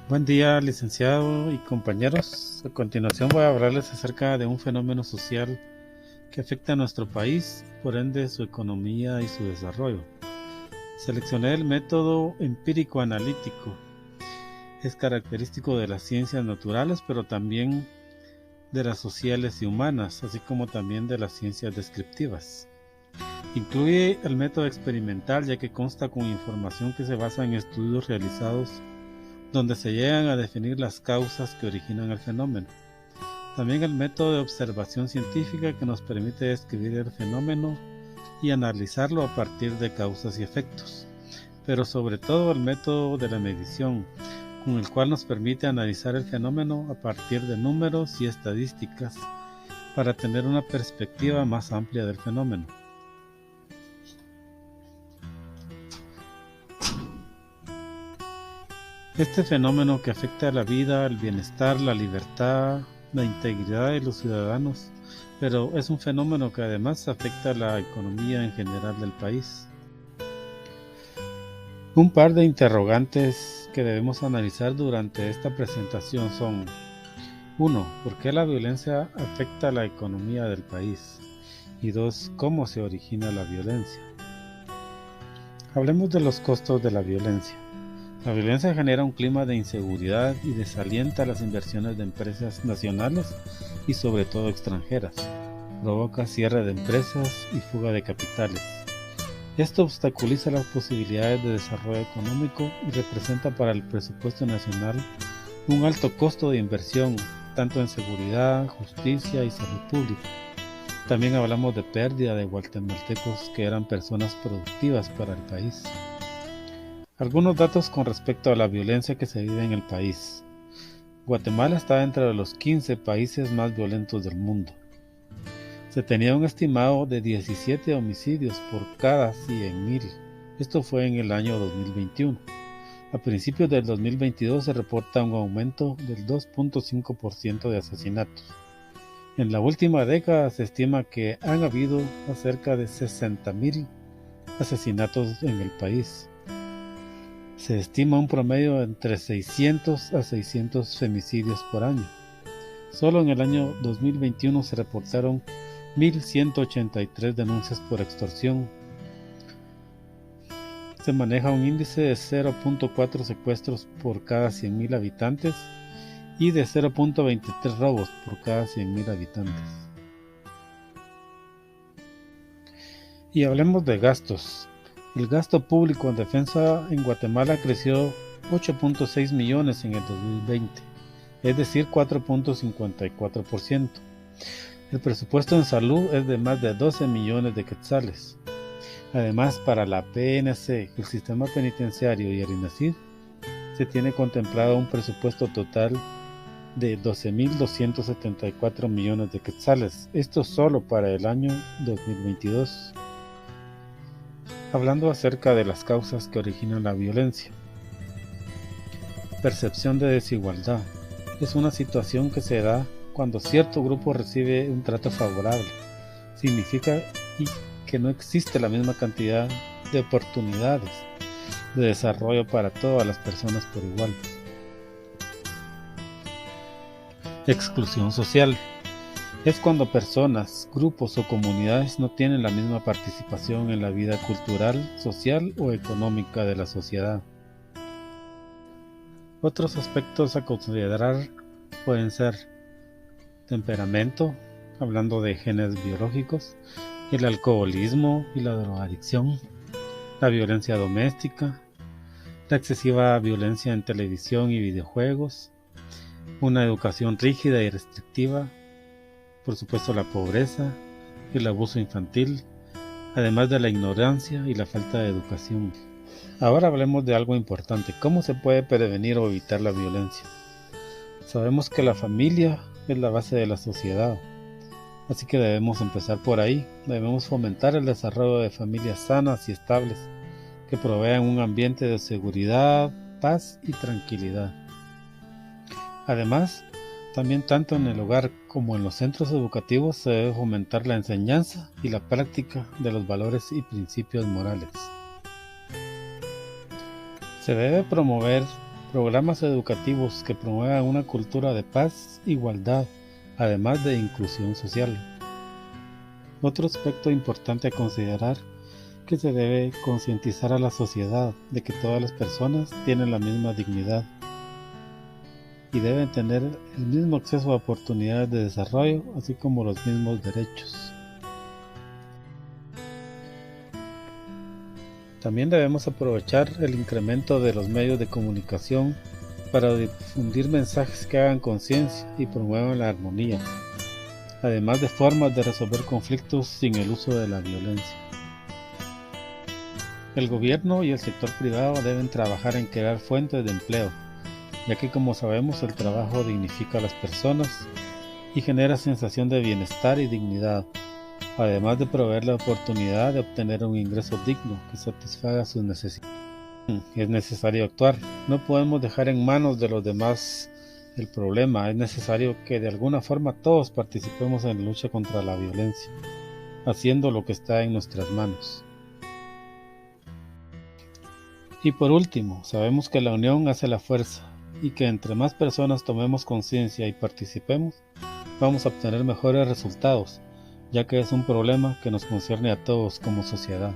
Buen día, licenciado y compañeros. A continuación voy a hablarles acerca de un fenómeno social que afecta a nuestro país, por ende su economía y su desarrollo. Seleccioné el método empírico analítico. Es característico de las ciencias naturales, pero también de las sociales y humanas, así como también de las ciencias descriptivas. Incluye el método experimental, ya que consta con información que se basa en estudios realizados donde se llegan a definir las causas que originan el fenómeno. También el método de observación científica, que nos permite describir el fenómeno y analizarlo a partir de causas y efectos. Pero sobre todo el método de la medición, con el cual nos permite analizar el fenómeno a partir de números y estadísticas para tener una perspectiva más amplia del fenómeno. Este fenómeno, que afecta a la vida, el bienestar, la libertad, la integridad de los ciudadanos, pero es un fenómeno que además afecta a la economía en general del país. Un par de interrogantes que debemos analizar durante esta presentación son: 1. ¿Por qué la violencia afecta a la economía del país? Y 2. ¿Cómo se origina la violencia? Hablemos de los costos de la violencia. La violencia genera un clima de inseguridad y desalienta las inversiones de empresas nacionales y sobre todo extranjeras. Provoca cierre de empresas y fuga de capitales. Esto obstaculiza las posibilidades de desarrollo económico y representa para el presupuesto nacional un alto costo de inversión, tanto en seguridad, justicia y salud pública. También hablamos de pérdida de guatemaltecos que eran personas productivas para el país. Algunos datos con respecto a la violencia que se vive en el país. Guatemala está entre los 15 países más violentos del mundo. Se tenía un estimado de 17 homicidios por cada 100,000. Esto fue en el año 2021. A principios del 2022 se reporta un aumento del 2.5% de asesinatos. En la última década se estima que han habido cerca de 60,000 asesinatos en el país. Se estima un promedio de entre 600 a 600 femicidios por año. Solo en el año 2021 se reportaron 1,183 denuncias por extorsión. Se maneja un índice de 0.4 secuestros por cada 100,000 habitantes y de 0.23 robos por cada 100,000 habitantes. Y hablemos de gastos. El gasto público en defensa en Guatemala creció 8.6 millones en el 2020, es decir, 4.54%. El presupuesto en salud es de más de 12 millones de quetzales. Además, para la PNC, el sistema penitenciario y el INASID, se tiene contemplado un presupuesto total de 12.274 millones de quetzales, esto solo para el año 2022. Hablando acerca de las causas que originan la violencia. Percepción de desigualdad. Es una situación que se da cuando cierto grupo recibe un trato favorable. Significa que no existe la misma cantidad de oportunidades de desarrollo para todas las personas por igual. Exclusión social. Es cuando personas, grupos o comunidades no tienen la misma participación en la vida cultural, social o económica de la sociedad. Otros aspectos a considerar pueden ser temperamento, hablando de genes biológicos, el alcoholismo y la drogadicción, la violencia doméstica, la excesiva violencia en televisión y videojuegos, una educación rígida y restrictiva, por supuesto la pobreza, el abuso infantil, además de la ignorancia y la falta de educación. Ahora hablemos de algo importante: ¿cómo se puede prevenir o evitar la violencia? Sabemos que la familia es la base de la sociedad, así que debemos empezar por ahí. Debemos fomentar el desarrollo de familias sanas y estables, que provean un ambiente de seguridad, paz y tranquilidad. Además, también tanto en el hogar como en los centros educativos se debe fomentar la enseñanza y la práctica de los valores y principios morales. Se debe promover Programas educativos que promuevan una cultura de paz, igualdad, además de inclusión social. Otro aspecto importante a considerar que se debe concientizar a la sociedad de que todas las personas tienen la misma dignidad y deben tener el mismo acceso a oportunidades de desarrollo, así como los mismos derechos. También debemos aprovechar el incremento de los medios de comunicación para difundir mensajes que hagan conciencia y promuevan la armonía, además de formas de resolver conflictos sin el uso de la violencia. El gobierno y el sector privado deben trabajar en crear fuentes de empleo, ya que como sabemos el trabajo dignifica a las personas y genera sensación de bienestar y dignidad, además de proveer la oportunidad de obtener un ingreso digno que satisfaga sus necesidades. Es necesario actuar, no podemos dejar en manos de los demás el problema, es necesario que de alguna forma todos participemos en la lucha contra la violencia, haciendo lo que está en nuestras manos. Y por último, sabemos que la unión hace la fuerza y que entre más personas tomemos conciencia y participemos, vamos a obtener mejores resultados, ya que es un problema que nos concierne a todos como sociedad.